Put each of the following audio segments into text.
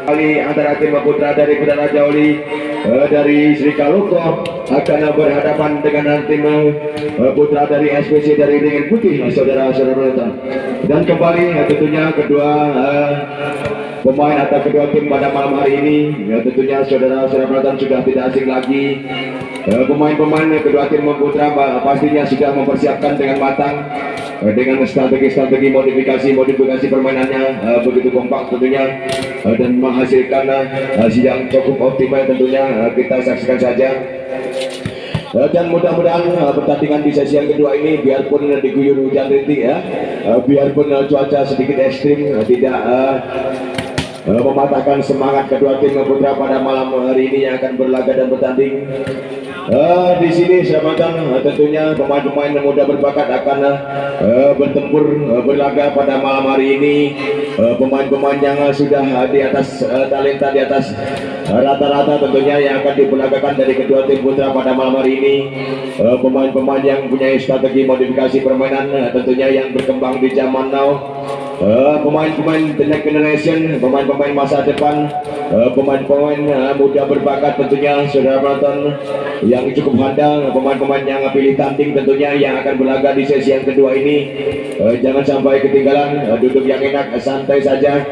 kali antara tim putra dari Putra Raja Wali dari Sri Kaloko akan berhadapan dengan tim putra dari SPC dari Ringin Putih, saudara-saudara. Dan kembali tentunya kedua pemain atau kedua tim pada malam hari ini tentunya saudara-saudara penonton sudah tidak asing lagi. Pemain-pemain kedua tim putra pastinya sudah mempersiapkan dengan matang dengan strategi modifikasi permainannya begitu kompak tentunya dan menghasilkan hasil yang cukup optimal tentunya. Kita saksikan saja dan mudah-mudahan pertandingan di sesi yang kedua ini biarpun diguyur hujan rintik biarpun cuaca sedikit ekstrim tidak mematahkan semangat kedua tim putra pada malam hari ini yang akan berlaga dan bertanding. Di sini sahabat tentunya pemain-pemain muda berbakat akan bertempur berlaga pada malam hari ini. Pemain-pemain yang sudah di atas talenta di atas rata-rata tentunya yang akan diperlagakan dari kedua tim putra pada malam hari ini. Pemain-pemain yang punya strategi modifikasi permainan tentunya yang berkembang di zaman now. Pemain-pemain the next generation, pemain-pemain masa depan, pemain-pemain muda berbakat tentunya saudara penonton yang cukup handal, pemain-pemain yang pilih tanding tentunya yang akan berlaga di sesi yang kedua ini. Jangan sampai ketinggalan, duduk yang enak, santai saja.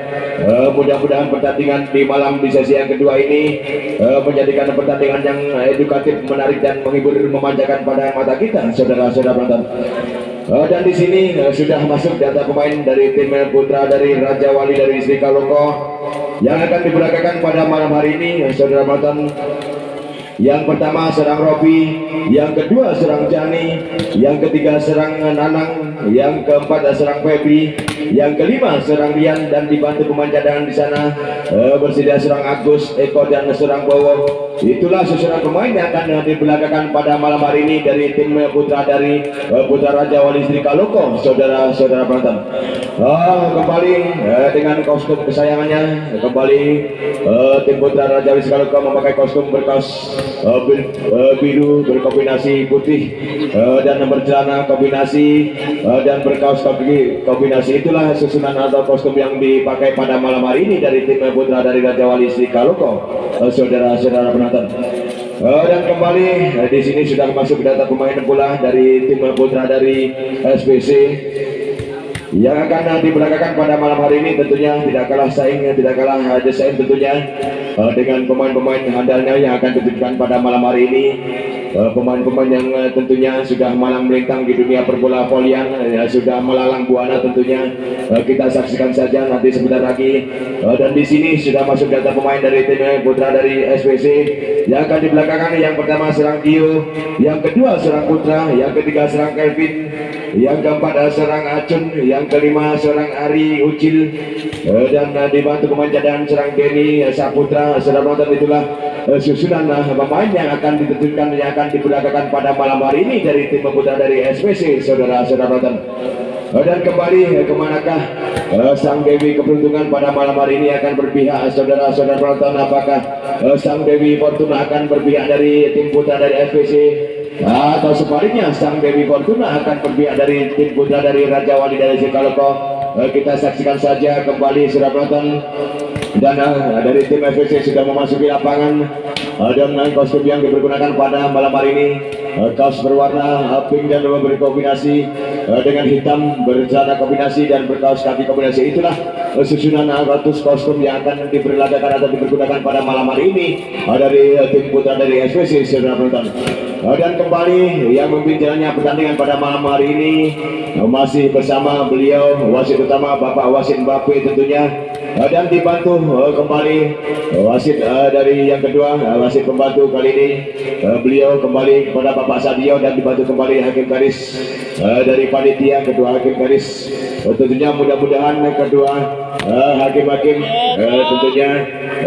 Mudah-mudahan pertandingan di malam di sesi yang kedua ini menjadikan pertandingan yang edukatif, menarik dan menghibur, memanjakan pada mata kita saudara-saudara penonton. Dan di sini sudah masuk data pemain dari tim putra dari Raja Wali dari Sri Kaloko yang akan diberagakan pada malam hari ini saudara penonton. Yang pertama serang Robi, yang kedua serang Jani, yang ketiga serang Nanang, yang keempat serang Febri, yang kelima serang Rian dan dibantu pemain cadangan di sana bersedia serang Agus, Eko dan serang Bowo. Itulah susunan pemain yang akan diberlagakan pada malam hari ini dari tim putra dari Putra Raja Wali Sri Kaloko, saudara-saudara penonton. Kembali dengan kostum kesayangannya, kembali tim Putra Raja Wali Sri Kaloko memakai kostum berkaos biru berkombinasi putih dan bercelana kombinasi dan berkaos kombinasi. Itulah susunan atau kostum yang dipakai pada malam hari ini dari tim putra dari Raja Wali Sri Kaloko, saudara-saudara penonton. Dan kembali di sini sudah masuk data pemain pula dari tim putra dari SPC yang akan diberlagakan pada malam hari ini. Tentunya tidak kalah saing, tidak kalah desain tentunya dengan pemain-pemain handalnya yang akan ditutupkan pada malam hari ini. Pemain-pemain yang tentunya sudah malang melintang di dunia perbola volian, sudah melalang buana tentunya. Kita saksikan saja nanti sebentar lagi. Dan di sini sudah masuk data pemain dari tim putra dari SPC yang akan dibelakangkan. Yang pertama serang Dio, yang kedua serang Putra, yang ketiga serang Kelvin, yang keempat serang Acun, yang kelima serang Ari Ucil, dan dibantu pemain cadangan serang Denny Saputra. Saudara penonton, itulah susunan pemain yang akan ditentukan yang akan diberlagakan pada malam hari ini dari tim putra dari SPC, saudara-saudara penonton. Dan kembali kemanakah Sang Dewi Keberuntungan pada malam hari ini akan berpihak, saudara-saudara penonton? Apakah Sang Dewi Fortuna akan berpihak dari tim putra dari SPC, atau sebaliknya Sang Dewi Fortuna akan berpihak dari tim putra dari Raja Wali dari Sri Kaloko? Kita saksikan saja kembali saudara penonton. Dan dari tim SPC sudah memasuki lapangan dengan kostum yang dipergunakan pada malam hari ini, kaos berwarna pink dan berkombinasi dengan hitam, bercelana kombinasi dan berkaos kaki kombinasi. Itulah susunan ratus kostum yang akan diperlagakan atau dipergunakan pada malam hari ini dari tim putra dari SPC, saudara penonton. Dan kembali yang memimpin jalannya pertandingan pada malam hari ini masih bersama beliau wasit utama Bapak Wasit Mbappe tentunya, dan dibantu kembali wasit dari yang kedua, wasit pembantu kali ini beliau kembali kepada Bapak Sadio, dan dibantu kembali hakim garis dari panitia, kedua hakim garis. Tentunya mudah-mudahan kedua hakim-hakim tentunya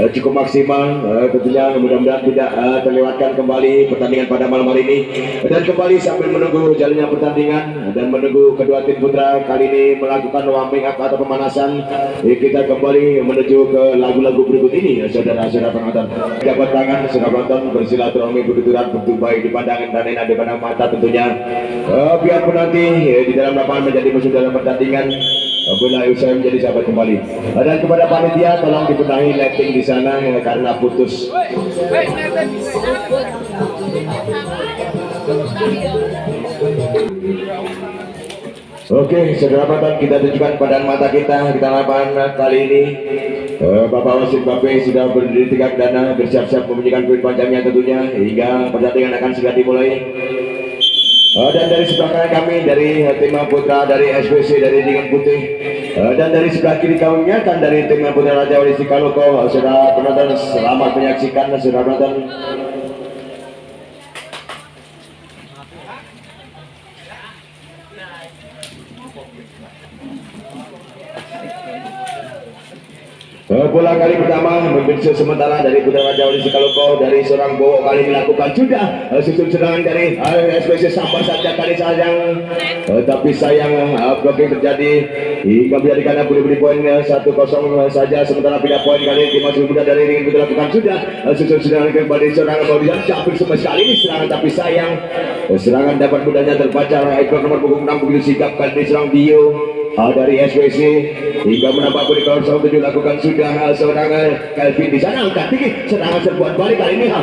cukup maksimal, tentunya mudah-mudahan tidak terlewatkan kembali pertandingan pada malam hari ini. Dan kembali sambil menunggu jalannya pertandingan dan menunggu kedua tim putra kali ini melakukan warming up atau pemanasan, kita kembali menuju ke lagu-lagu berikut ini, saudara-saudara penonton. Dapat tangan saudara penonton, bersilaturahmi, bertuturan, bertubai di pandangan dan enak di pandang mata tentunya. Biarpun nanti di dalam lapangan menjadi musuh dalam pertandingan, bola usai menjadi sahabat kembali. Dan kepada panitia tolong dibenahi netting di sana karena putus. Oke, saudara penonton, kita tunjukkan badan mata kita lapangan kali ini. Bapak wasit Bape sudah berdiri tegak dan bersiap-siap membunyikan peluit panjangnya tentunya hingga pertandingan akan segera dimulai. Dan dari sebelah kanan kami dari tim putra dari SBC dari Dingin Putih, dan dari sebelah kiri kami akan dari tim putra Raja Wali Sikaloko. Saudara penonton, selamat menyaksikan saudara penonton. Bola kali pertama membentuk sementara dari Putra Raja Wali Sikaloko dari seorang Bowo kali dilakukan sudah susun serangan dari SBC sampai saja kali sayang, tapi sayang blocking terjadi hingga menjadikan beri poin 1-0 saja. Sementara pindah poin kali ini masih muda dari Ringin dilakukan sudah susun serangan kembali serangan Baudian capek semua sekali ini serangan, tapi sayang serangan dapat mudahnya terbaca ekor nomor punggung 6 begitu sigap kali diserang Dio dari SWC hingga menambah beri kawan 7 lakukan sudah seorang Kelvin di sana angkat tinggi serangan serbuan balik kali ini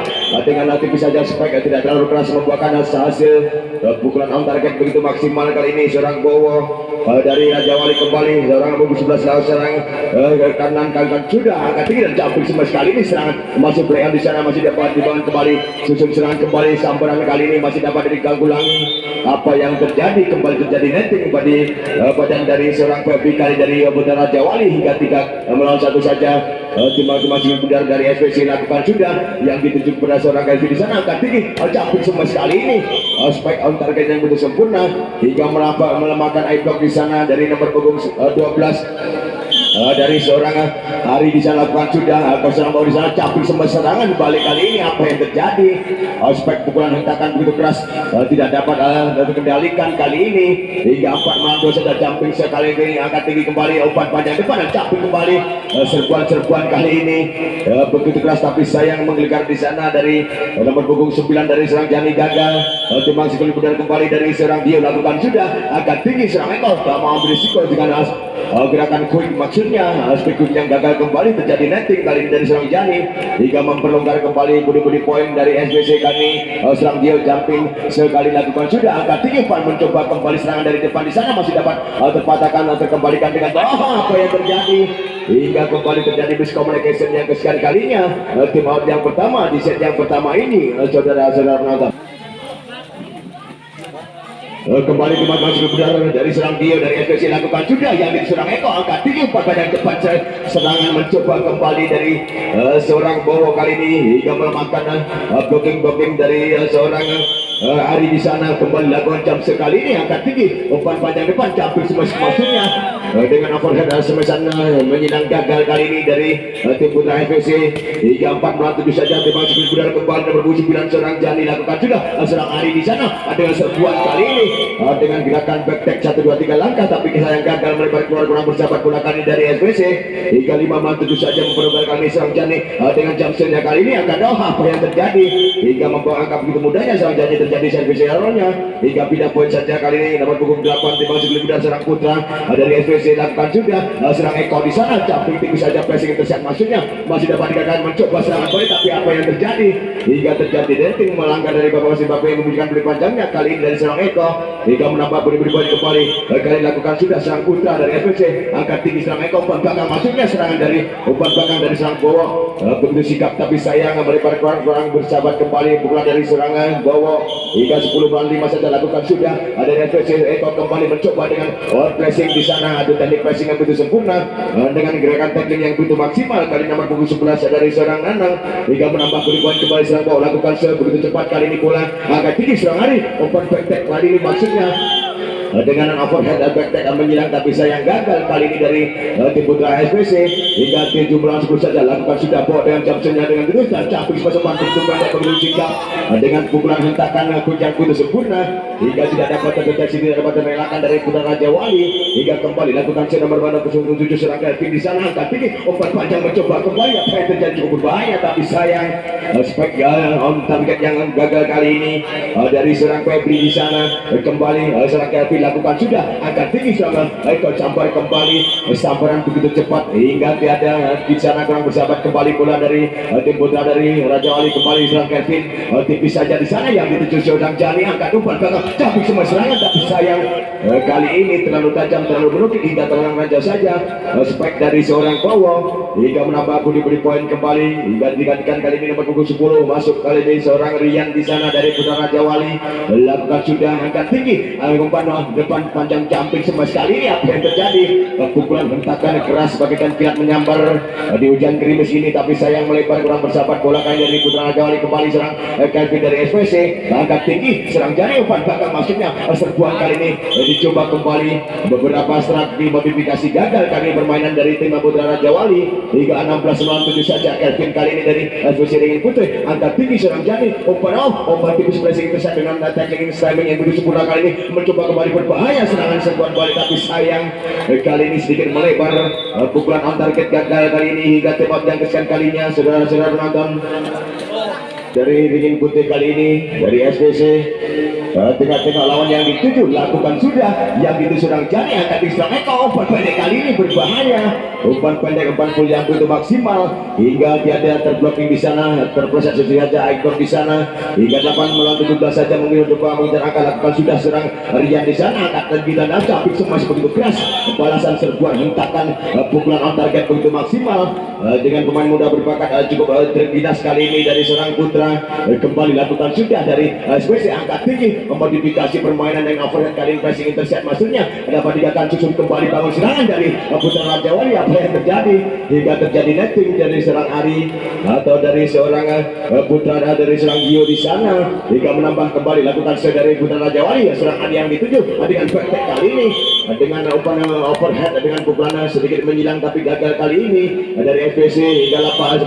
dengan tipis saja supaya tidak terlalu keras membuahkan hasil pukulan on target begitu maksimal kali ini seorang Bowo dari Raja Wali kembali seorang nomor 11 seorang kanan kalikan sudah angkat tinggi dan campur semua sekali ini serangan masih pelayan di sana masih dapat dibangun kembali susun serangan kembali sambaran kali ini masih dapat diganggulangi. Apa yang terjadi kembali terjadi netting pada badan dari seorang Febi kali dari Putra Raja Wali hingga 3 melawan 1 saja. Masih benar dari SPC lakukan sudah yang dituju pada seorang Kelvin di sana angkat tinggi capek semua sekali ini spike on target yang betul sempurna hingga melemahkan eye block di sana dari nomor punggung 12 dari seorang Hari di sana lakukan sudah serang bawah di sana capek semua serangan balik kali ini. Apa yang terjadi spek pukulan hentakan begitu keras tidak dapat terkendalikan kali ini hingga 4 melawan 2 saja. Jumping sekali ini angkat tinggi kembali umpan panjang depan dan capek kembali serbuan kali ini begitu keras tapi sayang menggeligar di sana dari nomor punggung 9 dari serang Jani gagal timbang sekali benar kembali dari serang dia lakukan sudah angkat tinggi serang ekor tak mau berisiko dengan gerakan quick maksudnya quick yang gagal kembali terjadi netting kali ini dari serang Jani hingga memperlonggar kembali budi poin dari SBC kali serang dia jumping sekali lakukan sudah angkat tinggi pan mencoba kembali serangan dari depan di sana masih dapat terpatahkan terkembalikan dengan apa yang terjadi hingga kembali terjadi miscommunication yang kesekian kalinya tim out yang pertama di set yang pertama ini saudara-saudara penonton. Kembali kemat masuk benar dari serang dia dari SPC lakukan sudah yang diserang Eko angkat tinggi umpan badan depan serangan mencoba kembali dari seorang Bowo kali ini hingga melemahkan blocking dari seorang Ari di sana kembali lakukan jam sekali ini angkat tinggi umpan panjang depan capek semua maksudnya dengan overhead semesan menyinang gagal kali ini dari tim Putra SPC hingga 4 melawan 7 saja. Timbang sebelum benar kembali nomor 9 serang Jani lakukan sudah serang Ari di sana dengan serbuan kali ini dengan gerakan back tag 1 2 3 langkah tapi sayang gagal melebar keluar kurang bersahabat bola kali dari SPC hingga 5 melawan 7 saja memperoleh kali serang Jani dengan jam setnya kali ini akan apa yang terjadi hingga membawa angka begitu mudahnya serang Jani terjadi servis errornya hingga pindah poin saja kali ini nomor punggung 8 timbang sebelum benar serang Putra dari SPC lakukan sudah serang Eko di sana capek tinggi saja pressing intercept maksudnya masih dapat dikatakan mencoba serangan balik tapi apa yang terjadi hingga terjadi netting melanggar dari Bapak Wasit Bapak yang memberikan beli panjangnya kali ini dari serang Eko hingga menambah beri poin kembali kali lakukan sudah serang Putra dari SPC angkat tinggi serang Eko umpan belakang maksudnya serangan dari umpan belakang dari serang Bowo begitu sikap tapi sayang melebar kurang bersahabat kembali pukulan dari serangan Bowo hingga 10 melawan 5 saja lakukan sudah ada SPC Eko kembali mencoba dengan pressing di sana ada teknik pressing yang begitu sempurna dengan gerakan tackling yang begitu maksimal kali nomor punggung 11 dari seorang Nanang hingga menambah beri poin kembali serang Bowo lakukan begitu cepat kali ini bola agak tinggi serang Ari umpan back tag kali ini maksudnya dengan overhead back tag menyilang tapi sayang gagal kali ini dari tim Putra SPC hingga 7 melawan 10 saja lakukan sudah Bowo dengan jump-nya dengan terus dan capek sempat bertumbuh dan berluncing dengan pukulan hentakan yang putus sempurna hingga tidak dapat terdeteksi tidak dapat terelakkan dari Putra Raja Wali hingga kembali lakukan set nomor 7 serang Kelvin di sana angkat tinggi umpan panjang mencoba kembali apa yang terjadi cukup berbahaya tapi sayang spike on target yang gagal kali ini dari serang Febri di sana kembali serang Kelvin dilakukan sudah angkat tinggi serangan Eko campur kembali sambaran begitu cepat hingga tiada di sana kurang bersahabat kembali bola dari tim putra dari Raja Wali kembali serang Kevin tipis saja di sana yang dituju seorang Jani angkat umpan belakang tapi semua serangan tapi sayang kali ini terlalu tajam terlalu menukik hingga terang Raja saja spek dari seorang Kowo hingga menambah budi poin kembali hingga digantikan kali ini nomor punggung 10 masuk kali ini seorang Rian di sana dari putra Raja Wali lakukan sudah angkat tinggi umpan depan panjang jumping semua sekali ini apa yang terjadi pukulan hentakan keras bagaikan kilat menyambar di hujan gerimis ini tapi sayang melebar kurang bersahabat bola kali dari putra Raja Wali kembali serang Kelvin dari SPC angkat tinggi serang Jani umpan belakang maksudnya serbuan kali ini dicoba kembali beberapa strategi modifikasi gagal kali permainan dari tim putra Raja Wali hingga 16-7 saja Kelvin kali ini dari SPC Ringin Putri angkat tinggi serang Jani umpan tipis pressing besar dengan tackling timing yang begitu sempurna kali ini mencoba kembali berbahaya serangan serbuan balik tapi sayang kali ini sedikit melebar pukulan on target gagal kali ini hingga tembak yang kesekian kalinya saudara-saudara penonton dari Ringin Putih kali ini dari SPC tengah-tengah lawan yang dituju lakukan sudah yang itu sedang Jani angkat diserang Eko umpan pendek kali ini berbahaya umpan pendek umpan full yang begitu maksimal hingga tiada terblocking di sana terpleset saja Eko di sana hingga 8 melawan 17 saja mengejar angka lakukan sudah serang Rian di sana angkat dan kita tapi semua begitu keras balasan serbuan hentakan pukulan on target begitu maksimal dengan pemain muda berbakat cukup terbinas kali ini dari seorang putra kembali lakukan sudah dari SPC angkat tinggi memodifikasi permainan yang overhead kali ini pressing intercept maksudnya dapat dikatakan susun kembali bangun serangan dari putra Raja Wali apa yang terjadi hingga terjadi netting dari serang Ari atau dari seorang putra dari serang Gio di sana hingga menambah kembali lakukan dari putra Raja Wali serang Ari yang dituju dengan back kali ini dengan umpan overhead dengan pukulan sedikit menyilang tapi gagal kali ini dari FPC hingga 10-18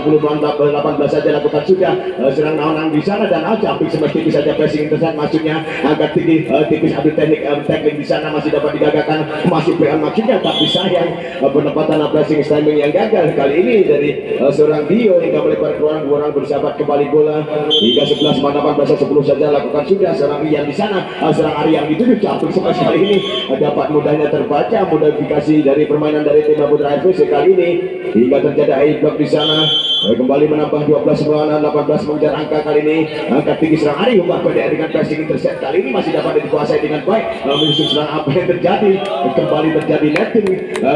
saja lakukan sudah serang Naonang di sana dan Camping semestinya saja pressing intercept maksudnya agak tinggi tipis ambil teknik tackling di sana masih dapat digagalkan masih PL maksudnya tapi sayang penempatan pressing timing yang gagal kali ini dari seorang Dio hingga melebar keluar dua orang bersahabat kembali bola hingga 11-18 saja lakukan sudah serang Rian di sana serang Ari yang dituju Camping semua kali ini dapat mudahnya terbaca modifikasi dari permainan dari tim Putra FPC kali ini hingga terjadi high block di sana kembali menambah 12-18 mengejar angka kali ini angkat tinggi serang Ari umpan pendek dengan pressing intercept kali ini masih dapat dikuasai dengan baik menyusun serang apa yang terjadi kembali terjadi netting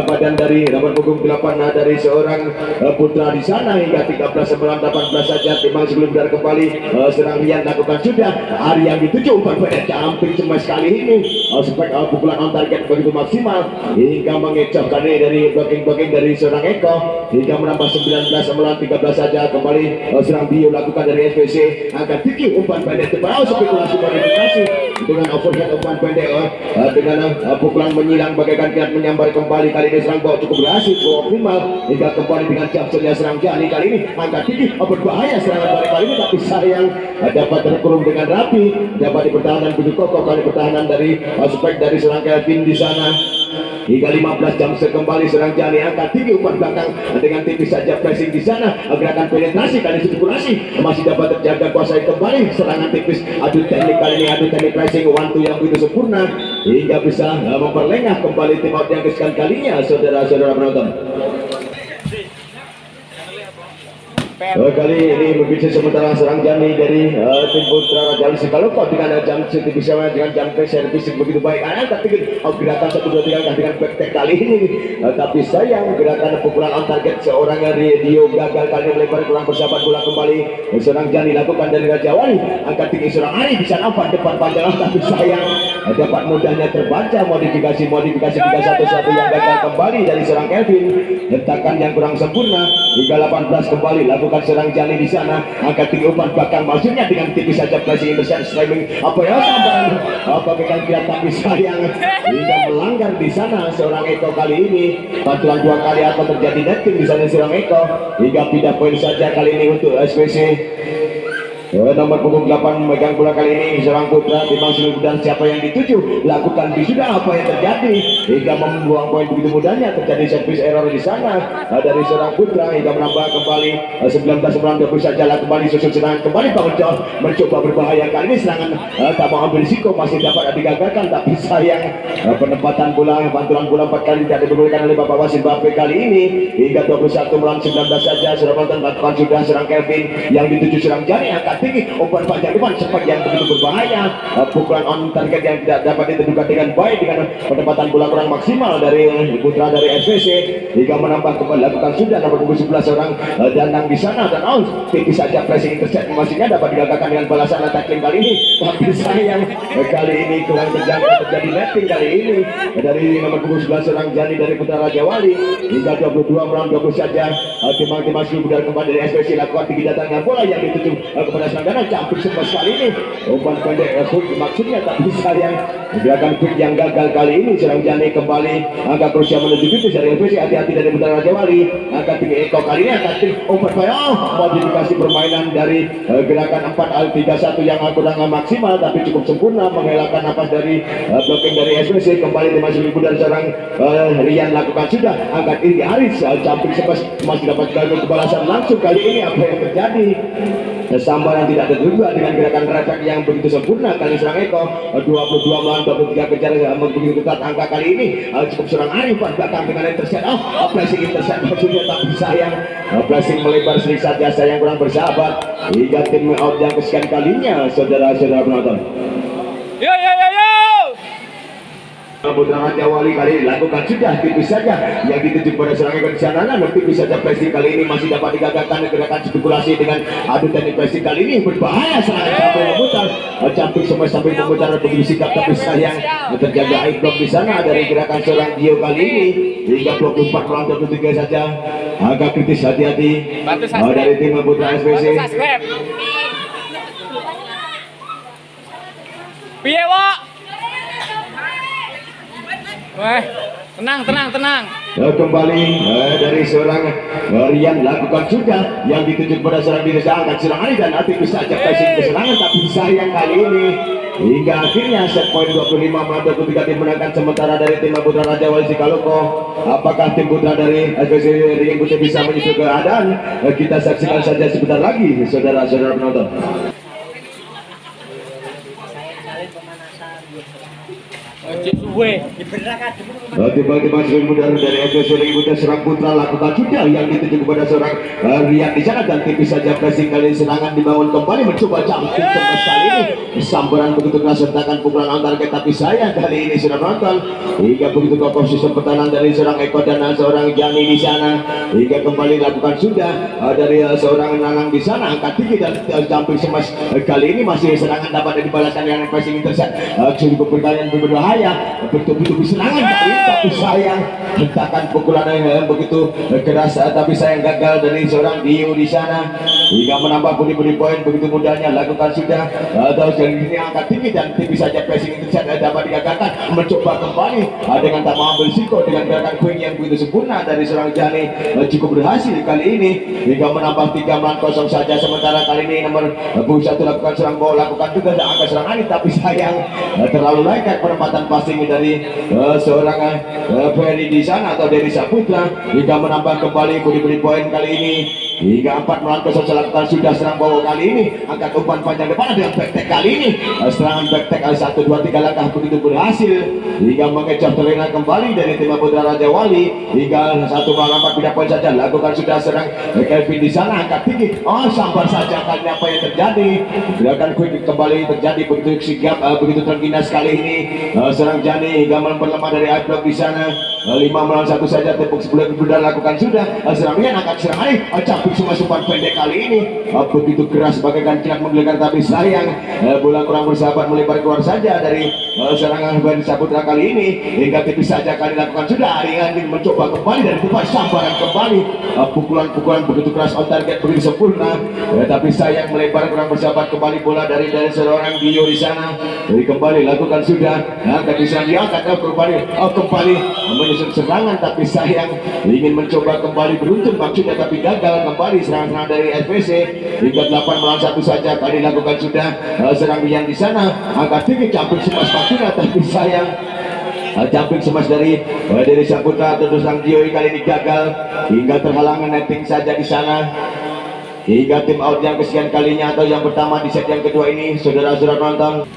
badan dari nomor punggung 8 dari seorang putra di sana hingga 13-18 saja timbang sebelum benar kembali serang Rian lakukan sudah Ari yang dituju umpan pendek hampir cuma sekali ini spek pukulan on target begitu maksimal hingga mengecoh kali dari blocking dari seorang Eko hingga menambah 19-13 saja kembali serang Dio lakukan dari SPC angkat tinggi umpan pendek terbang spekulasi modifikasi dengan overhead umpan pendek dengan pukulan menyilang bagaikan kiat menyambar kembali kali ini serang bawa cukup berhasil optimal hingga kembali dengan capsurnya serang Jani kali ini angkat tinggi berbahaya serangan balik kali ini tapi sayang dapat terkurung dengan rapi dapat dipertahankan begitu kokoh kali pertahanan dari spek dari serang Kelvin di sana hingga 15 jam sekembali serang Jani angkat tinggi umpan belakang dengan tipis saja pressing di sana gerakan penetrasi kali sirkulasi masih dapat terjaga kuasai kembali serangan tipis adu teknik kali ini adu teknik pressing one two yang begitu sempurna hingga bisa memperlengah kembali tim out yang kesekian kalinya saudara-saudara penonton. Kali ini berbisnis sementara serang Jani dari tim Putra Raja Wali Sikaloko dengan jam bisa dengan jam servis begitu baik tapi gerakan 1-2-3 dengan back kali ini tapi sayang gerakan pukulan on target seorang Dio gagal kali melebar kurang bersahabat bola kembali serang Jani lakukan dari Raja Wali angkat tinggi serang Ari bisa nampak depan panjang tapi sayang dapat mudahnya terbaca modifikasi 3-1-1 yang gagal kembali dari serang Kelvin hentakan yang kurang sempurna hingga 18 kembali lakukan serang Jani di sana angkat tinggi umpan belakang maksudnya dengan tipis saja pressing intercept streaming apa ya sampai bagaikan kiat tapi sayang hingga melanggar di sana seorang Eko kali ini bantuan 2 kali atau terjadi netting di sana serang Eko hingga pindah poin saja kali ini untuk SPC Nomor punggung 8 memegang bola kali ini seorang putra timbang seluruh dan siapa yang dituju lakukan sudah apa yang terjadi hingga membuang poin begitu mudahnya terjadi servis error di sana dari seorang putra hingga menambah kembali 19-20 saja lah kembali susun serangan kembali Bang Ucok mencoba berbahaya kali ini serangan tak mau ambil risiko masih dapat digagalkan tapi sayang penempatan bola pantulan bola 4 kali tidak diperbolehkan oleh Bapak wasit Bape kali ini hingga 21 melawan 19 saja sudah menonton lakukan sudah serang Kelvin yang dituju serang Jani angkat tinggi umpan panjang depan sempat yang begitu berbahaya pukulan on target yang tidak dapat ditentukan dengan baik dengan penempatan bola kurang maksimal dari putra dari SVC hingga menambah kembali lakukan sudah nomor 11 orang dandang di sana dan tipis saja pressing intercept masihnya dapat digagalkan dengan balasan tackling kali ini tapi sayang kali ini kurang terjangkau terjadi netting kali ini dari nomor 11 orang Jani dari Putra Raja Wali hingga 22 melawan 20 saja timang-timang budal kembali dari SVC lakukan tinggi datangnya bola yang dituju kepada Sanggana campur semua sekali ini umpan pendek maksudnya tapi sayang gerakan quick yang gagal kali ini serang Jani kembali angka krusial menuju kritis dari FVC hati-hati dari Putra Raja Wali angka tinggi Eko kali ini angka tinggi umpan modifikasi permainan dari gerakan 4-3-1 yang kurang maksimal tapi cukup sempurna mengelakkan napas dari blocking dari SVC kembali dimasuki dari serang Rian lakukan sudah angka tinggi Aris campur sempat masih dapat gagal kebalasan langsung kali ini apa yang terjadi sambaran tidak terduga dengan gerakan refleks yang begitu sempurna kali serang Eko 22 melawan 23 kejar begitu ketat angka kali ini cukup serang Arif belakang dengan intercept flashing intercept maksudnya tapi sayang flashing melebar sedikit saja sayang kurang bersahabat hingga tim out yang kesekian kalinya saudara-saudara penonton. Yo yo yo yo. Putra Raja Wali kali ini lakukan sudah tipis saja yang dituju pada serangan ke sana tipis saja pressing kali ini masih dapat digagalkan gerakan spekulasi dengan adu teknik pressing kali ini berbahaya serangan sampai memutar campur semua sampai memutar begitu sikap tapi sayang terjaga high block di sana dari gerakan seorang Dio kali ini hingga 24 melawan 23 saja agak kritis hati-hati dari tim Putra SPC. Piye Wak? Weh, tenang. Kembali dari seorang Rian lakukan sudah yang dituju pada seorang diri angkat serangan dan nanti bisa saja pressing keserangan tapi sayang kali ini hingga akhirnya set point 25 melawan 23 dimenangkan sementara dari tim Putra Raja Wali Sikaloko. Apakah tim Putra dari SPC Rian Putih bisa menyusul keadaan? Kita saksikan saja sebentar lagi saudara-saudara penonton. Tiba-tiba seorang dari FVC Ributa serang putra lakukan sudah yang dituju kepada seorang Rian di sana dan tipis saja pressing kali serangan dibangun kembali mencoba campur terus kali ini sambaran begitu keras sertakan pukulan on target tapi sayang kali ini sudah nonton hingga begitu kokoh sistem pertahanan dari seorang Eko dan seorang Jani di sana hingga kembali lakukan sudah dari seorang Nanang di sana angkat tinggi dan campur semas kali ini masih serangan dapat dibalaskan dengan pressing intercept cukup pertanyaan berbahaya betul-betul serangan tapi sayang hentakan pukulan yang begitu keras tapi sayang gagal dari seorang Dio di sana hingga menambah budi poin begitu mudahnya lakukan sudah atau dari ini angkat tinggi dan tipis saja pressing intercept dapat digagalkan mencoba kembali dengan tak mau ambil risiko dengan gerakan quick yang begitu sempurna dari seorang Jani cukup berhasil kali ini hingga menambah 3 melawan 0 saja sementara kali ini nomor 21 lakukan serang bola lakukan juga angka serang Ani tapi sayang terlalu lengket penempatan passing dari seorang Ferry di sana atau dari Saputra hingga menambah kembali budi poin kali ini hingga 4 melawan 0 lakukan sudah serang bawah kali ini angkat umpan panjang depan dengan back kali ini serangan back 1 2 3 langkah begitu berhasil hingga mengejar terlena kembali dari tim Putra Raja Wali hingga 1 melawan 4 pindah poin saja lakukan sudah serang Kelvin di sana angkat tinggi sambar saja kali apa yang terjadi gerakan quick kembali terjadi begitu sigap begitu terginas kali ini serang Jani hingga memperlemah dari block di sana 5 melawan 1 saja tepuk sebelah sudah lakukan sudah serangnya akan serang campur semua umpan pendek kali ini begitu keras bagaikan kilat menggelegar tapi sayang bola kurang bersahabat melebar keluar saja dari serangan Bani Saputra kali ini hingga tipis saja kali lakukan sudah Rian mencoba kembali dari depan sambaran kembali pukulan begitu keras on target begitu sempurna tapi sayang melebar kurang bersahabat kembali bola dari seorang Dio di sana jadi kembali lakukan sudah angkat bisa diangkat kembali menyusun serangan, tapi sayang ingin mencoba kembali beruntun maksudnya tapi gagal. Kembali serangan dari SPC hingga 8 melawan 1 saja kali dilakukan sudah. Serang Rian di sana angkat tinggi campur semas maksudnya tapi sayang jumping smash dari Saputra atau Sang Dioi kali ini gagal hingga terhalangan netting saja di sana. Hingga tim out yang kesekian kalinya atau yang pertama di set yang kedua ini, saudara-saudara penonton.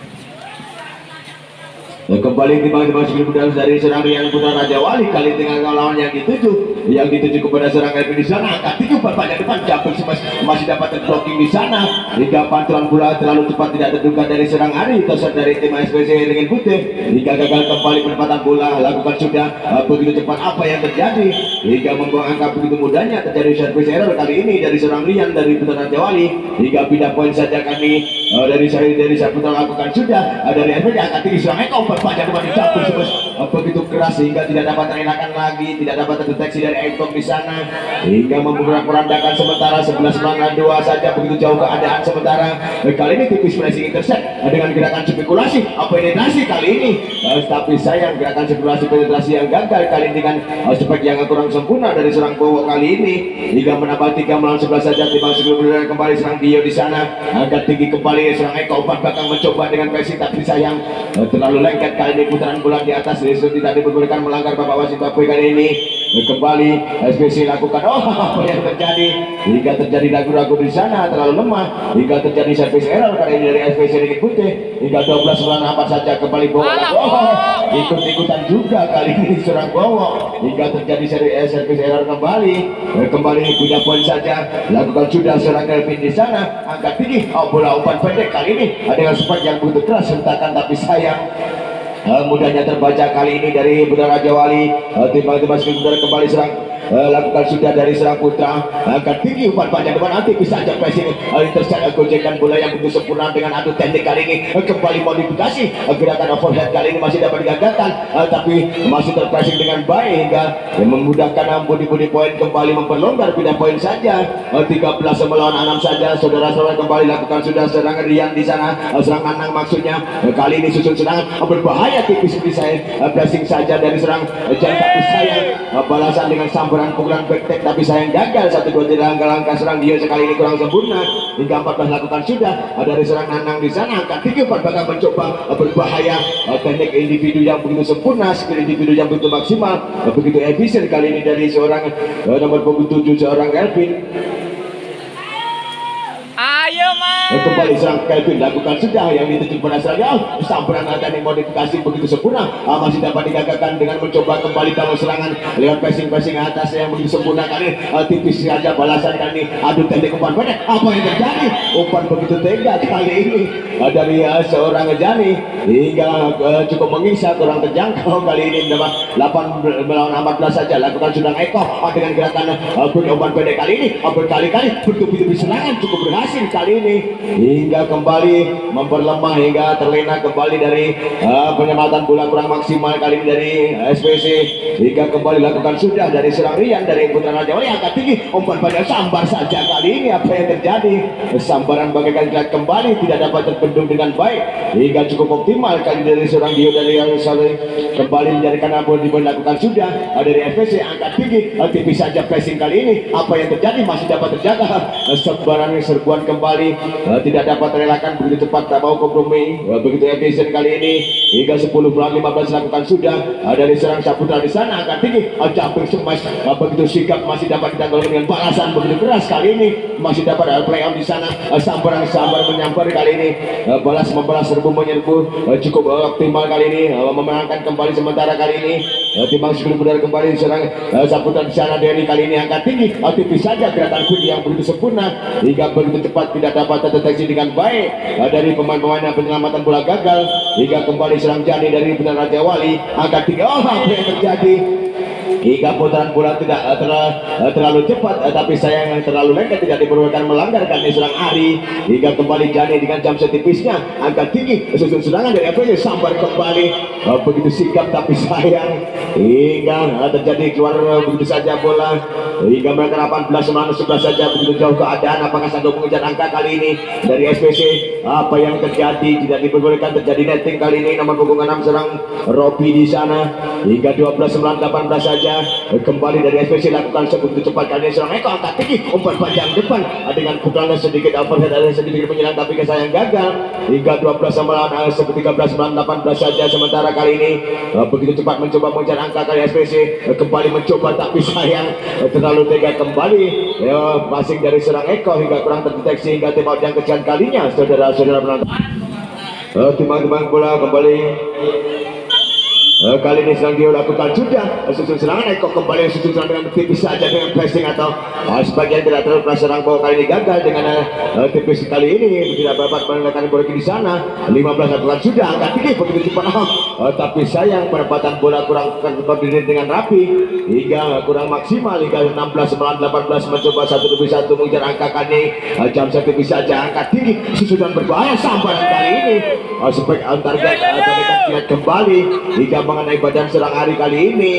Kembali timbang-timbang skill budal dari serang Rian Putra Raja Wali kali tinggal lawan yang dituju kepada serang Elvin di sana. Angkat tinggi umpan panjang depan jumping smash masih dapat terblocking di sana hingga pantulan bola terlalu cepat tidak terduga dari serang Ari tosat dari tim SPC dengan putih hingga gagal kembali penempatan bola lakukan sudah begitu cepat apa yang terjadi hingga membuang angka begitu mudahnya terjadi service error kali ini dari serang Rian dari Putra Raja Wali hingga pindah poin saja kali dari Saputra lakukan sudah dari SPC angkat tinggi serang Eko panjang depan dicampur begitu keras hingga tidak dapat terelakkan lagi, tidak dapat terdeteksi dari Ekong di sana hingga membuat perandakan sementara 11 melawan 2 saja begitu jauh keadaan sementara. Kali ini tipis pressing intercept dengan gerakan spekulasi penetrasi kali ini tapi sayang gerakan spekulasi penetrasi yang gagal kali ini dengan spek yang kurang sempurna dari serang Bowo kali ini hingga menambah 3 melawan 11 saja. Timbang sebelum berada kembali serang Dio di sana agak tinggi kembali serang Eko umpan belakang mencoba dengan pressing tapi sayang terlalu lengket. Kali ini putaran bola di atas tidak diperbolehkan melanggar bapak wasit Papua kali ini. Kembali SPC lakukan apa yang terjadi hingga terjadi ragu-ragu di sana terlalu lemah hingga terjadi service error kali ini dari SPC Ringin Putih hingga 12 melawan 4 saja kembali Bowo ikut-ikutan juga kali ini serang Bowo hingga terjadi service error kembali punya poin saja lakukan sudah serang Kelvin di sana angkat tinggi bola umpan pendek kali ini dengan spot yang begitu keras sentakan tapi sayang mudahnya terbaca kali ini dari Putra Raja Wali. Timbang-timbang kembali serang lakukan sudah dari serang Putra angkat tinggi umpan panjang depan nanti bisa saja pressing intercept gojekan bola yang begitu sempurna dengan adu teknik kali ini kembali modifikasi gerakan overhead kali ini masih dapat digagalkan tapi masih terpressing dengan baik hingga memudahkan body point kembali memperlonggar pindah poin saja 13 melawan 6 saja. Saudara-saudara kembali lakukan sudah serangan Rian di sana serang Anang maksudnya kali ini susun serangan berbahaya tipis saya pressing saja dari serang Jan tapi sayang balasan dengan sambaran pukulan back tapi sayang gagal 1-2 langkah serang dia sekali ini kurang sempurna hingga 14 lakukan sudah dari serang Nanang di sana angkat tinggi bakal mencoba berbahaya teknik individu yang begitu sempurna skill individu yang begitu maksimal begitu efisien kali ini dari seorang nomor punggung 7 seorang Elvin. Ayo mas. Kembali serang Kelvin lakukan sudah yang dituju pada serangnya sampuran teknik modifikasi begitu sempurna masih dapat digagalkan dengan mencoba kembali dalam serangan lewat passing atas yang begitu sempurna kali tipis saja balasan kali ini adu teknik umpan pendek apa yang terjadi umpan begitu tega kali ini dari seorang Jani hingga cukup mengisa kurang terjangkau kali ini 8 melawan 14 saja lakukan sudah Eko dengan gerakan umpan pendek kali ini berkali-kali bertubi-tubi serangan cukup berhasil kali ini hingga kembali memperlemah hingga terlena kembali dari penyematan bola kurang maksimal kali ini dari SPC hingga kembali lakukan sudah dari serang Rian dari Putra Raja Wali angkat tinggi umpan pada sambar saja kali ini apa yang terjadi sambaran bagaikan kilat kembali tidak dapat terbendung dengan baik hingga cukup optimal kali dari serang Dio dari yang kembali menjadikan abu dilakukan sudah dari SPC angkat tinggi tipis saja pressing kali ini apa yang terjadi masih dapat terjaga serbuan kembali tidak dapat terelakkan begitu cepat tak mau kompromi begitu efisien kali ini hingga 10 melawan 15 lakukan sudah dari serang Saputra di sana akan tinggi jumping smash begitu sigap masih dapat ditanggung dengan balasan begitu keras kali ini masih dapat play on di sana sambar menyambar kali ini membalas serbu menyerbu cukup optimal kali ini memenangkan kembali sementara kali ini timbang sebelum benar kembali serang Saputra di sana dari kali ini angkat tinggi tipis saja gerakan kunci yang begitu sempurna hingga begitu cepat tidak dapat terdeteksi dengan baik dari pemain-pemain yang penyelamatan bola gagal hingga kembali serang Jani dari Putra Raja Wali angkat tinggi apa yang terjadi hingga putaran bola tidak terlalu cepat, tapi sayang terlalu lengket, tidak diperbolehkan melanggar kali serang Ari. Hingga kembali Jani dengan jam setipisnya angkat tinggi, susun serangan dari FPC sambar kembali. Begitu sigap tapi sayang hingga terjadi keluar begitu saja bola hingga mereka 18 melawan 11 saja. Begitu jauh keadaan, apakah sanggup mengejar angka kali ini dari SPC? Apa yang terjadi? Tidak diperbolehkan terjadi netting kali ini. Nomor punggung 6 serang Robi di sana hingga 12 melawan 18 saja. Kembali dari SPC lakukan begitu cepat kali ini serang Eko angkat tinggi, umpan panjang depan dengan pukulan sedikit overhead, ada sedikit menyerang tapi kesayang gagal hingga 12 melawan 13 melawan 18 saja. Sementara kali ini begitu cepat mencoba mengejar angka kali SPC, kembali mencoba tapi sayang terlalu tega kembali passing dari serang Eko hingga kurang terdeteksi hingga tim out yang kesekian kalinya. Saudara-saudara penonton, timang-timang bola kembali. Kali ini sedang dilakukan sudah susun serangan. Eko kembali susun serangan dengan tipis saja dengan pressing atau sebagian tidak terlalu keras serang bawah. Kali ini gagal dengan tipis kali ini tidak dapat menekan bola di sana. 15 lakukan sudah angkat tinggi begitu cepat tapi sayang penempatan bola kurang terkoordinir dengan rapi hingga kurang maksimal hingga 16 melawan 18 mencoba 1-1 mengejar angka kali jam tipis saja angkat tinggi susunan berbahaya sampai kali ini spek antar lihat kembali hingga mengenai badan serang Ari kali ini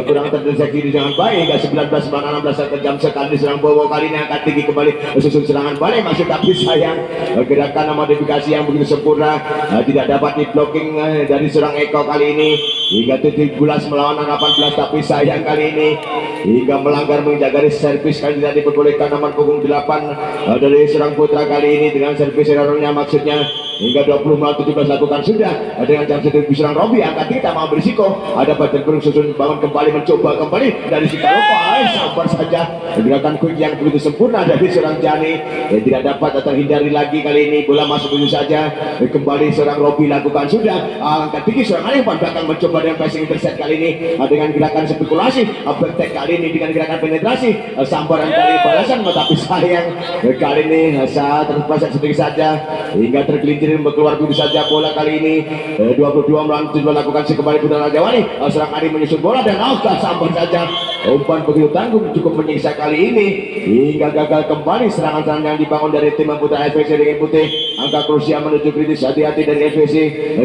kurang terdeteksi dengan baik hingga 19 melawan 16 jam sekali serang Bowo kali ini angkat tinggi kembali susun serangan balik masih tapi sayang gerakan modifikasi yang begitu sempurna tidak dapat di blocking dari serang Eko kali ini hingga 17 melawan 18 tapi sayang kali ini hingga melanggar menjaga garis servis kali tidak diperbolehkan. Nomor punggung 8 dari serang putra kali ini dengan servis errornya maksudnya hingga 20 melawan 17 lakukan sudah dengan jam setiap serang Robi angkat tinggi tak mau berisiko ada badan burung susun bangun kembali mencoba kembali dari si Kalopa sabar saja gerakan quick yang begitu sempurna dari serang Jani tidak dapat terhindari lagi kali ini bola masuk begitu saja kembali serang Robi lakukan sudah angkat tinggi serang Ari umpan belakang mencoba dengan passing intercept kali ini dengan gerakan spekulasi bertek kali ini dengan gerakan penetrasi sambaran kali balasan tapi sayang kali ini saat terpleset sedikit saja hingga tergelincir keluar begitu saja bola kali ini 22 melawan 17 lakukan si kembali putra Raja Wali serang Ari menyusun bola dan sambar saja umpan begitu tanggung cukup menyiksa kali ini hingga gagal kembali serangan-serangan yang dibangun dari tim putra SPC dengan putih angka krusial menuju kritis. Hati-hati dari SPC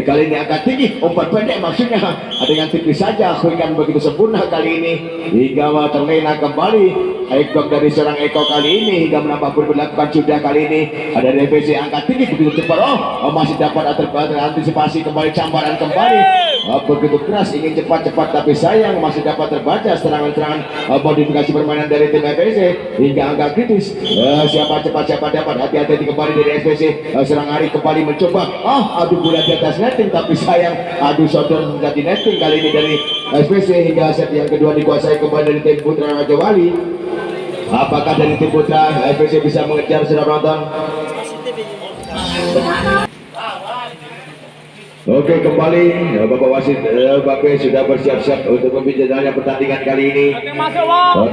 kali ini angkat tinggi umpan pendek maksudnya dengan tipis saja kuikan begitu sempurna kali ini hingga terlena kembali Eko dari serang Eko kali ini hingga menambah berlakukan sudah kali ini ada SPC angkat tinggi begitu cepat masih dapat terantisipasi kembali cambaran kembali begitu keras ingin cepat-cepat tapi sayang masih dapat terbaca serangan-serangan modifikasi permainan dari tim SPC hingga angka kritis siapa cepat siapa dapat. Hati-hati kembali dari SPC serang Ari kembali mencoba adu bola di atas netting tapi sayang adu sodor menjadi netting kali ini dari SPC hingga set yang kedua dikuasai kembali dari tim putra Raja Wali. Apakah dari tim putra SPC bisa mengejar saudara penonton? Oke kembali Bapak wasit Bape sudah bersiap-siap untuk membicarakan pertandingan kali ini 2-0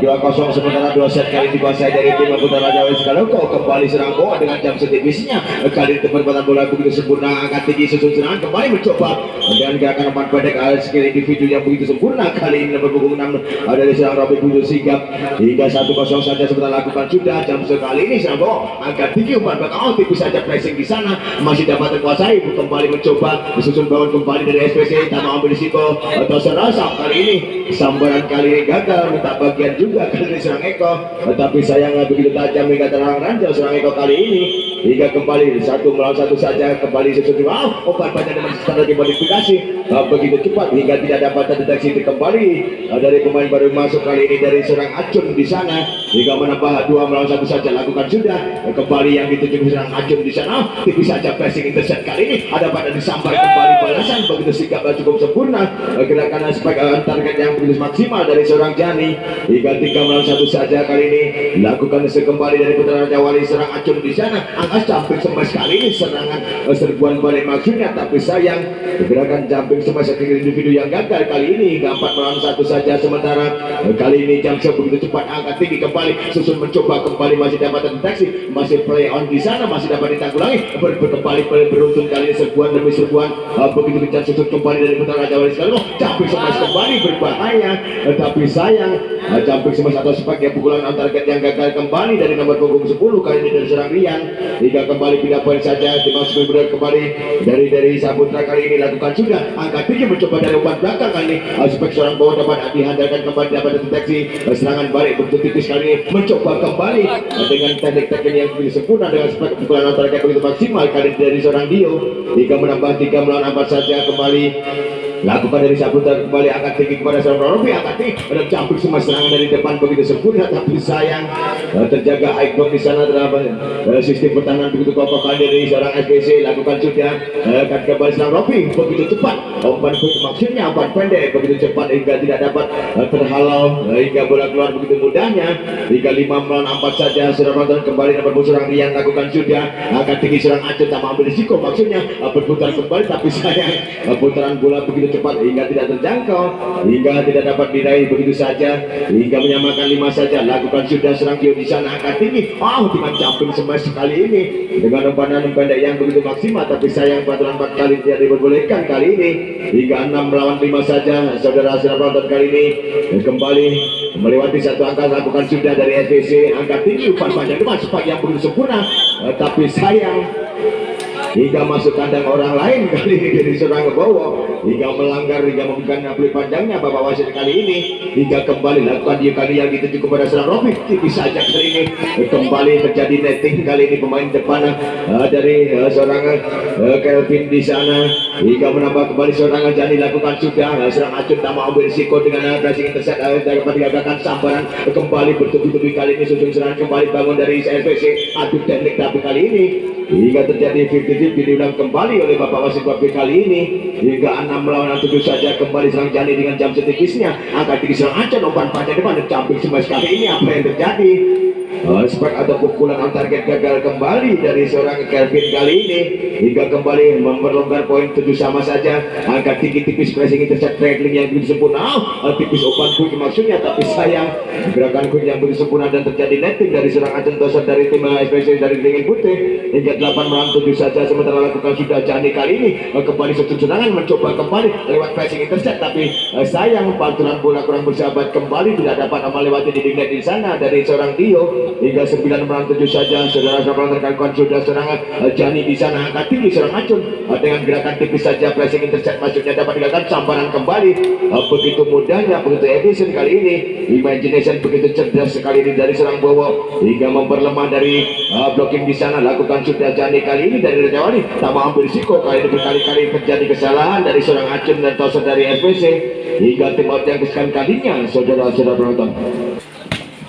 sementara 2 set kali dikuasai dari tim putra Raja Wali Sekaloko. Kembali serang bola dengan jam setipisnya kali ini penempatan bola begitu sempurna angkat tinggi susun serangan kembali mencoba dengan gerakan umpan pendek skill individu yang begitu sempurna kali ini nomor punggung 6 dari serang Robi Bujo Sigap hingga 1-0 saja sementara lakukan sudah jam sekali ini serang bola angkat tinggi umpan belakang tipis saja pressing di sana masih dapat terkuasai kembali mencoba susun bangun kembali dari SPC tak mau ambil risiko atau serasa kali ini sambaran kali ini gagal minta bagian juga kali ini serang Eko tetapi sayang begitu tajam hingga terang ranjau serang Eko kali ini hingga kembali 1 melawan 1 saja kembali susun umpan panjang dengan standar modifikasi begitu cepat hingga tidak dapat terdeteksi kembali dari pemain baru masuk kali ini dari serang Acun di sana hingga menambah 2 melawan 1 saja lakukan sudah kembali yang dituju serang Acun di sana tipis saja pressing intercept kali ini ada pada disambar kembali balasan begitu sikap cukup sempurna gerakan aspek target yang begitu maksimal dari seorang Jani hingga 3 melawan 1 saja kali ini lakukan kembali dari putra Raja Wali serang Acun di sana angka jumping smash kali ini serangan serbuan balik maksudnya tapi sayang gerakan jumping smash individu yang gagal kali ini hingga 4 melawan 1 saja sementara kali ini jam begitu cepat angkat tinggi kembali susun mencoba kembali masih dapat terdeteksi masih play on di sana masih dapat ditanggulangi kembali beruntun kali ini serbuan demi serbuan begitu kencang susut kembali dari putar Raja Wali sekali. Jumping smash kembali berbahaya, tapi sayang jumping smash atau sebagai pukulan on target yang gagal kembali dari nomor punggung 10 kali ini dari serang Rian. Hingga kembali pindah poin saja, dimasukin benar kembali dari Saputra kali ini lakukan sudah angka tinggi mencoba dari umpan belakang kali ini. Aspek seorang bawah dapat dihantarkan kembali dapat deteksi serangan balik begitu tipis kali ini mencoba kembali dengan teknik-teknik yang lebih sempurna dengan aspek pukulan on target begitu maksimal kali ini dari seorang Dio. Hingga menambah 3 melawan 4 saja kembali lakukan dari Saputra kembali angkat tinggi kepada seorang Robi, angkat tinggi dan campur semua serangan dari depan begitu sempurna, tapi sayang terjaga high block di sana terhadap sistem pertahanan begitu kokoh kali dari seorang SBC. Lakukan sudah akan kembali seorang Robi begitu cepat umpan maksudnya umpan pendek begitu cepat hingga tidak dapat terhalau hingga bola keluar begitu mudahnya. Hingga 5 melawan 4 saja sudah nonton kembali nomor seorang Rian. Lakukan sudah angkat tinggi seorang Acun tak ambil risiko maksudnya berputar kembali, tapi sayang putaran bola begitu cepat hingga tidak terjangkau hingga tidak dapat diraih begitu saja hingga menyamakan 5 saja. Lakukan sudah serang Gio di sana angkat tinggi dengan jumping smash sekali ini dengan umpan pendek yang begitu maksimal, tapi sayang putaran 4 kali tidak diperbolehkan kali ini. Hingga 6 melawan 5 saja saudara penonton kali ini kembali melewati satu angka. Lakukan sudah dari SBC angkat tinggi umpan panjang depan sepak yang begitu sempurna, tapi sayang hingga masuk kandang orang lain kali ini dari seorang Bowo hingga melanggar hingga memberikan peluit panjangnya bapak wasit kali ini. Hingga kembali lakukan dia kali yang dituju kepada seorang Robi, tipis saja kali ini kembali terjadi netting kali ini pemain depan dari seorang Kelvin di sana. Hingga menambah kembali seorang Jani. Lakukan sudah seorang Acun tak mau ambil risiko dengan pressing intercept dapat digagalkan sambaran kembali bertubi-tubi kali ini susun serangan kembali bangun dari SPC adu teknik, tapi kali ini hingga terjadi 50-50 diulang kembali oleh bapak wasit kali ini. Hingga 6 melawan 7 saja kembali serang Jani dengan jam setipisnya angkat tinggi serang Acun umpan panjang depan dan camping semua sekali ini. Apa yang terjadi? Spek atau pukulan on target gagal kembali dari seorang Kelvin kali ini hingga kembali memperlonggar poin 7 sama saja. Angkat tinggi tipis pressing intercept tackling yang begitu sempurna, tipis umpan quick maksudnya, tapi sayang gerakan quick yang begitu sempurna dan terjadi netting dari seorang Acun Tosar dari tim SPC dari Dingin Putih. Hingga 8 melawan 7 saja sementara lakukan sudah Jani kali ini kembali satu serangan mencoba kembali lewat pressing intercept, tapi sayang pantulan bola kurang bersahabat kembali tidak dapat melewati dinding net di sana dari seorang Dio. Hingga 9 melawan 7 saja saudara terkait sudah serangan Jani di sana angkat tinggi serang Acun dengan gerakan tipis saja pressing intercept maksudnya dapat dilakukan sambaran kembali begitu mudahnya begitu efisien kali ini. Imagination begitu cerdas sekali ini dari serang Bowo hingga memperlemah dari blocking di sana. Lakukan sudah Jani kali ini dari Raja Wali tak mau ambil risiko kali ini berkali-kali terjadi kesalahan dari seorang Acun dan Tosar dari SPC hingga tim out yang kesekian kalinya saudara-saudara penonton.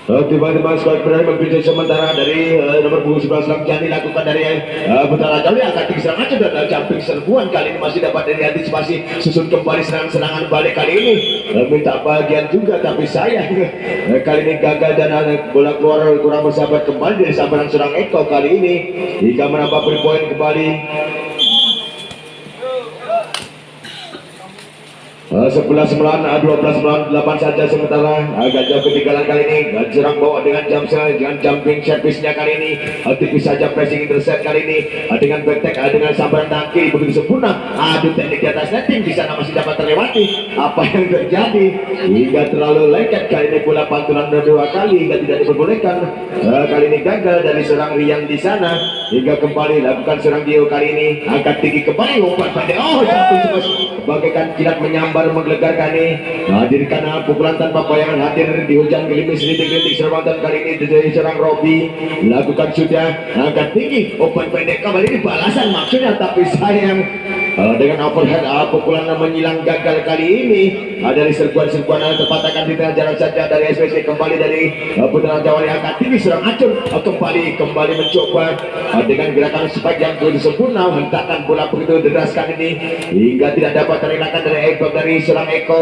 Tiba-tiba skor berakhir berpindah sementara dari nomor punggung 11 Lam Jani lakukan dari putar Raja Wali angkat tinggi serang Acun dan jumping serbuan kali ini masih dapat dari antisipasi susun kembali serangan balik kali ini minta bagian juga, tapi sayang kali ini gagal dan bola keluar kurang bersahabat kembali dari sambaran serang Eko kali ini hingga menambah poin kembali 11 melawan 12 melawan 8 saja sementara agak jauh ketinggalan kali ini. Serang bawa dengan jumping service-nya kali ini tipis saja pressing intercept kali ini dengan back dengan sambaran tangki begitu sempurna. Adu teknik di atas netting di sana masih dapat terlewati. Apa yang terjadi hingga terlalu lengket kali ini bola pantulan 2 kali hingga tidak diperbolehkan. Kali ini gagal dari serang Rian di sana hingga kembali lakukan serang Dio kali ini angkat tinggi kembali umpan pendek bagaikan kilat menyambar menggelegar kali hadirkan pukulan tanpa bayangan hadir di hujan gerimis rintik-rintik serangan kali ini dari serang Robi. Lakukan sudah angkat tinggi umpan pendek kembali ini balasan maksudnya, tapi sayang dengan overhead pukulan menyilang gagal kali ini dari serbuan-serbuan terpatahkan di tengah jalan saja dari SPC. Kembali dari putra Raja Wali angkat tinggi serang Acun kembali mencoba dengan gerakan spike yang begitu sempurna hentakkan bola begitu deras kali ini hingga tidak dapat terelakkan dari Eko dari serang Eko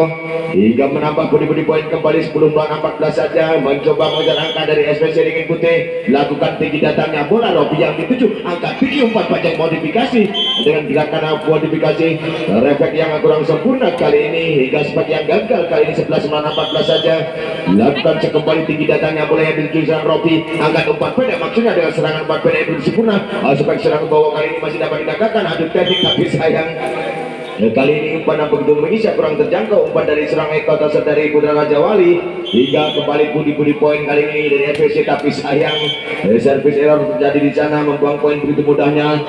hingga menambah bodi poin kembali 10 melawan 14 saja mencoba mengejar angka dari SPC Dingin Putih. Lakukan tinggi datangnya bola Robi yang dituju angkat tinggi umpan panjang modifikasi dengan gerakan modifikasi refleks yang kurang sempurna kali ini hingga spike yang gagal kali ini 11 melawan 14 saja. Lakukan kembali tinggi datangnya bola yang dituju serang Robi angkat umpan pendek maksudnya dengan serangan umpan pendek itu sempurna. Spike serang bawah kali ini masih dapat digagalkan adu teknik, tapi sayang Kali ini umpan yang begitu mengisah kurang terjangkau, umpan dari serang Eko atau dari Putra Raja Wali hingga kembali budi poin kali ini dari FPC, tapi sayang servis error terjadi di sana, membuang poin begitu mudahnya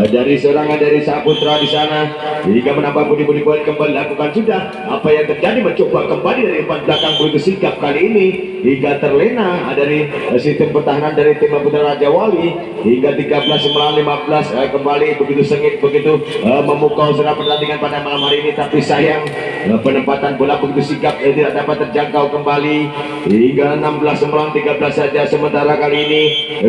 dari serangan dari Saputra di sana hingga menambah budi poin. Kembali lakukan sudah apa yang terjadi, mencoba kembali dari umpan belakang begitu sigap kali ini hingga terlena dari sistem pertahanan dari tim Putra Raja Wali hingga 13-15 kembali begitu sengit, begitu memukau serang pertandingan pada malam hari ini, tapi sayang penempatan bola begitu sigap tidak dapat terjangkau kembali hingga 16-13 saja. Sementara kali ini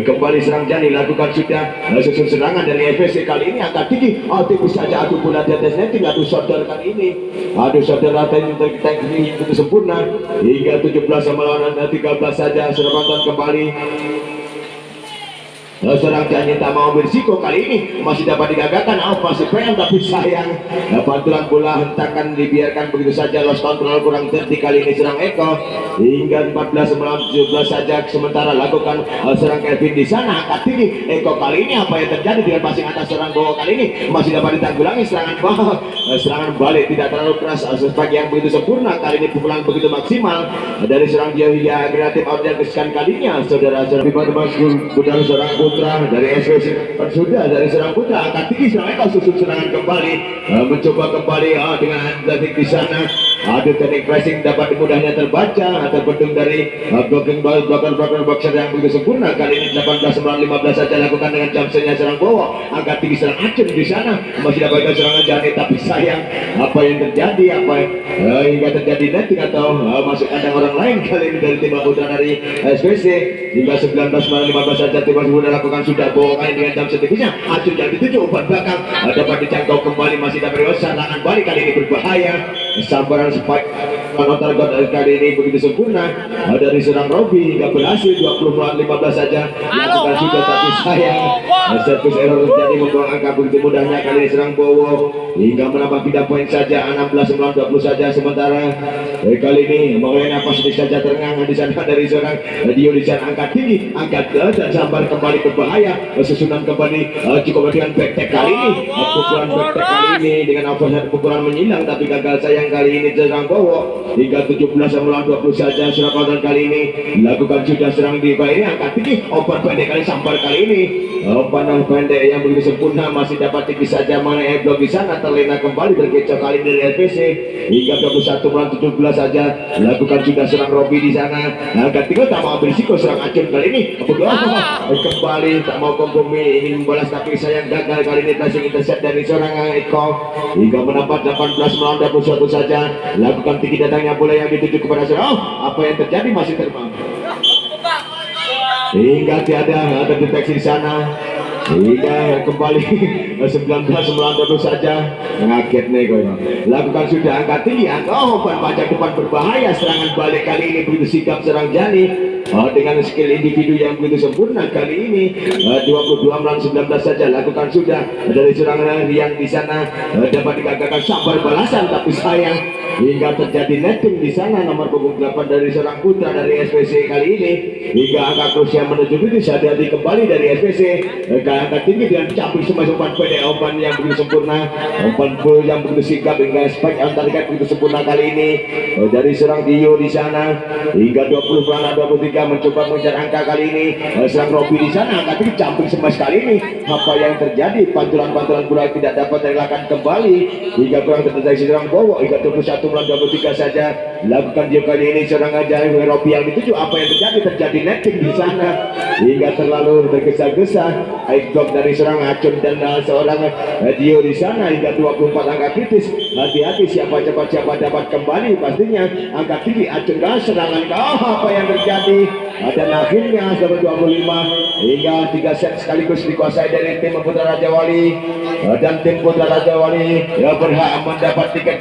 kembali serang Jani lakukan sudah susun serangan dari FPC kali ini angkat tinggi, tipis saja, adu bola di atas netting, adu shotdown kali ini, adu shotdown kita ini begitu sempurna hingga 17-13 saja. Serang kembali serang Jani tak mau berisiko, kali ini masih dapat digagalkan masih PM, tapi sayang pantulan bola hentakan dibiarkan begitu saja, lost control kurang terti kali ini serang Eko hingga 14-17 saja. Sementara lakukan serang Kevin di sana angkat tinggi Eko, kali ini apa yang terjadi dengan passing atas serang bawah, kali ini masih dapat ditanggulangi serangan bawah, serangan balik tidak terlalu keras sebagai yang begitu sempurna, kali ini pukulan begitu maksimal dari serang dia hingga kreatif out yang kesekian kalinya. Saudara-saudara budal serang Putra dari SWC sudah dari serang Putra angkat tinggi serang Eko, susun serangan kembali mencoba kembali dengan Atletik di sana, ada teknik pressing dapat mudahnya terbaca terbendung dari blocking blocker boxer yang begitu sempurna. Kali ini 18-15 saja lakukan dengan jumpsernya serang bawah, angkat tinggi serang Acun di sana masih dapatkan serangan Jani, tapi sayang apa yang terjadi, hingga terjadi netting atau masuk kandang orang lain kali ini dari tim Putra dari SWC hingga 19-15 saja. Tim Putra lakukan sudah bohongan dengan jam setiknya, Acun yang dituju umpan belakang dapat dijangkau kembali, masih dapat serangan balik kali ini berbahaya, sambaran spike target kali ini begitu sempurna dari serang Robi hingga berhasil 20-15 saja lakukan sudah, tapi sayang servis error terjadi, membuang angka begitu mudahnya kali ini serang Bowo hingga menambah 3 poin saja, 16-20 saja. Sementara kali ini mengenai apa sedikit saja terengang di sana dari seorang Dio di sana, angkat tinggi, angkat dan sambar kembali berbahaya, susunan kembali cukup dengan back kali ini, pukulan back kali ini dengan overhead pukulan menyilang, tapi gagal sayang kali ini serang Bowo hingga 17-20 saja. Serangan kali ini lakukan sudah serang di bawah ini, angkat tinggi, umpan pendek kali sambar kali ini, umpan pendek yang begitu sempurna masih dapat tinggi saja, mana blok di sana terlena kembali berkecok kali dari FPC hingga 21-17 saja lakukan sudah serang Robi di sana, angkat tinggi tak mau berisiko serang Acun kali ini kembali tak mau kompromi ingin membalas, tapi sayang gagal kali ini passing intercept dari seorang Eko hingga menambah 18-21 saja. Lakukan tinggi datangnya bola yang dituju kepada serang, apa yang terjadi masih terbang hingga tiada terdeteksi di sana hingga kembali 19-90 saja. Ngaget nih kau, lakukan sudah angkat tinggi, umpan pajak depan berbahaya, serangan balik kali ini begitu sigap serang Jani dengan skill individu yang begitu sempurna kali ini 22-19 saja lakukan sudah dari serangan Rian di sana dapat digagalkan sambar balasan, tapi sayang hingga terjadi netting di sana nomor punggung 8 dari seorang Putra dari SPC kali ini hingga angka krusial menuju finish. Hati-hati kembali dari SPC angkat tinggi dengan campur semua umpan pendek, umpan yang begitu sempurna, umpan full yang begitu sigap hingga spike antarkan begitu sempurna kali ini dari serang Dio di sana hingga 20-23 mencoba mengejar angka kali ini serang Robi di sana, angkat tinggi campur semua kali ini, apa yang terjadi, pantulan bola tidak dapat dilakukan kembali hingga kurang terdeteksi serang Bowo hingga 21-23 saja lakukan dia kali ini serang aja Robi yang dituju, apa yang terjadi netting di sana hingga terlalu tergesa-gesa blok dari serang Acun dan seorang Dio di sana hingga 24 angka kritis. Hati-hati siapa cepat siapa dapat kembali, pastinya angka tinggi Acun serangan apa yang terjadi, dan akhirnya 25 hingga 3 set sekaligus dikuasai dari tim Putra Raja Wali, dan tim Putra Raja Wali berhak mendapat tiket